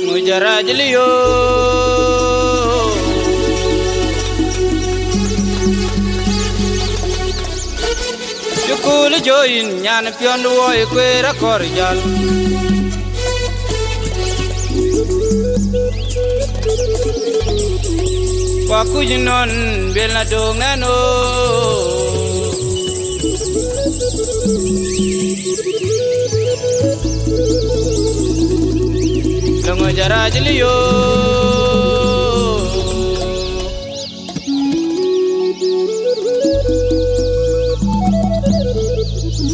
Mujarajliyo Yukul join nyan pion woy kwera korjal Wakujinon belna dongano Dongo jarajliyo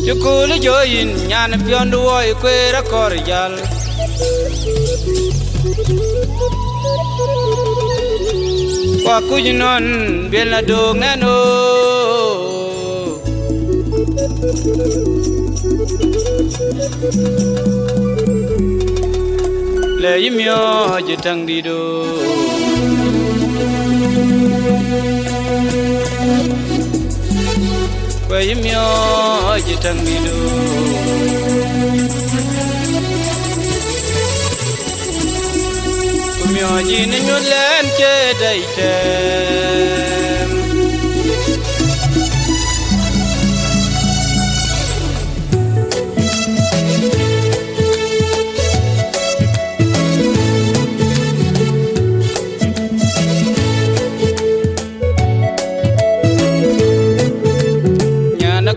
Yukul join nyan pion woy kwera korjal Wakujinon belna dongano Le yimyo jitang dido Kwa yimyo jitang dido Kumyo jini nyulen ke daitem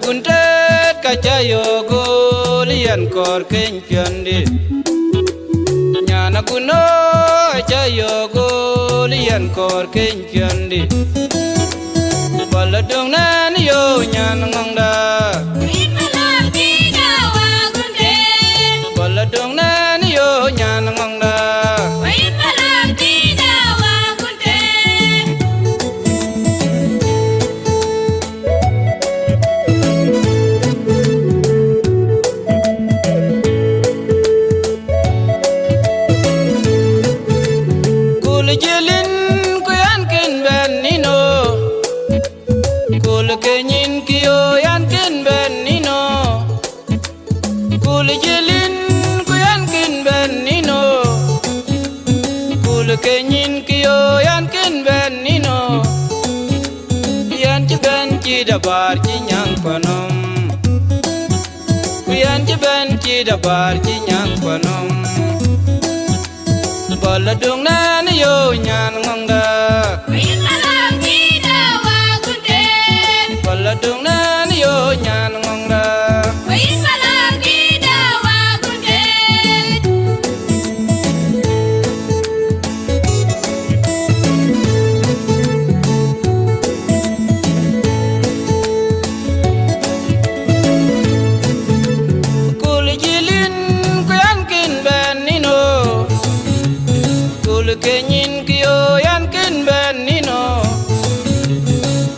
Kuntet kacayo golian kor keng piandi Nyana kuno kacayo golian kor keng piandi Baladong nan yo nyana ngongda Baladong nan yo nyana ngongda Kenyin kiyo yan kin benino Kul jilin ku yan kin benino Kul kenyin kiyo yan kin benino Yan ci ben ci dabar ci nyang panom Yan ci ben ci dabar ci nyang panom Baladung nan yo nyan ngongda Baladung nan yo nyan ngongda Kul jilin ku yan kin benino Kul kenyin kiyo yan kin benino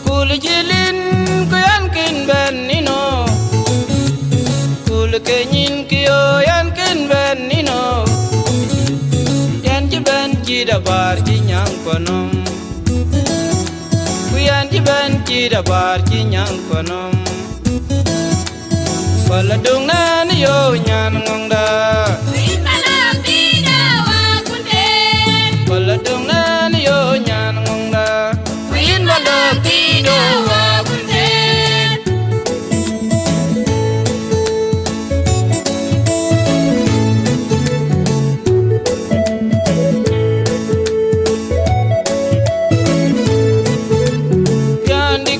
Kul jilin benino Kul kenyin kiyo yan kin benino Yan ci ben ci dabar ci nyang panom Yan ci ben ci dabar ci nyang panom Baladung nan yo nyan ngongda Baladung nan yo nyan ngongda Win balok tido wa kunten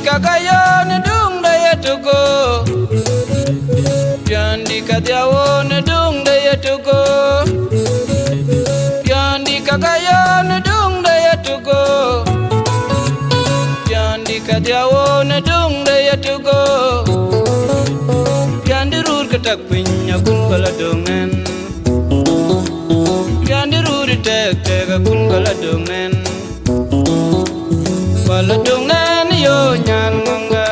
Kagayon dung daya tugo Piandi kadiawon dung daya tugo Piandi kagayon dung daya tugo Piandi kadiawon dung daya tugo Piandi rur ketak pinya kun baladongan Piandi rur tek tek kun baladongan Baladongan yo nyan ngongda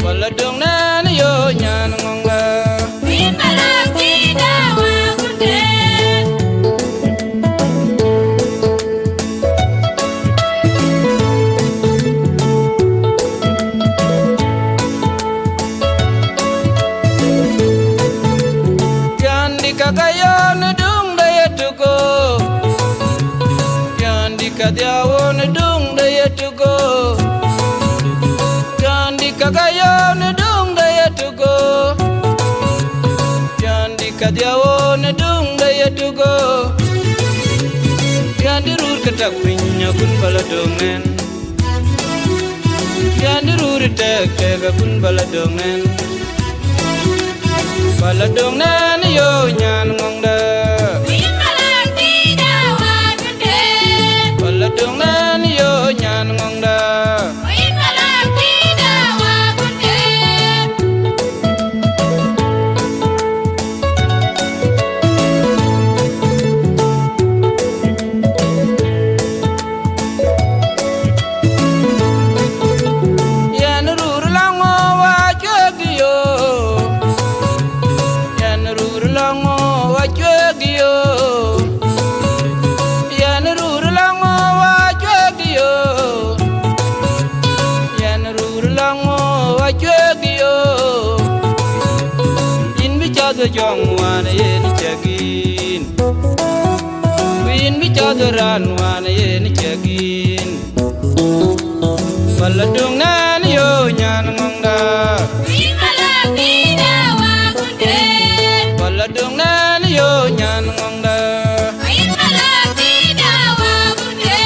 Baladongan yo nyan ngongda kagayon dung daya tugo yan di kadyaon dung daya tugo yan di kagayon dung daya tugo yan di kadyaon dung daya tugo yan di rur ketak pinya kun baladongen yan di rur tek kun baladongen baladongen yo nyan ngongda baladongen yo nyan ngongda jong wana yeni chagin win bi chadaran wana yeni chagin baladung nan yo nyan ngongda win balabida wa kunde baladung nan yo nyan ngongda win balabida wa kunde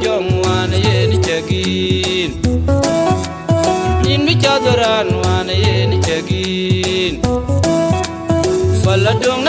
jong wana yeni chagin yin bi chadaran wana yeni chagin baladung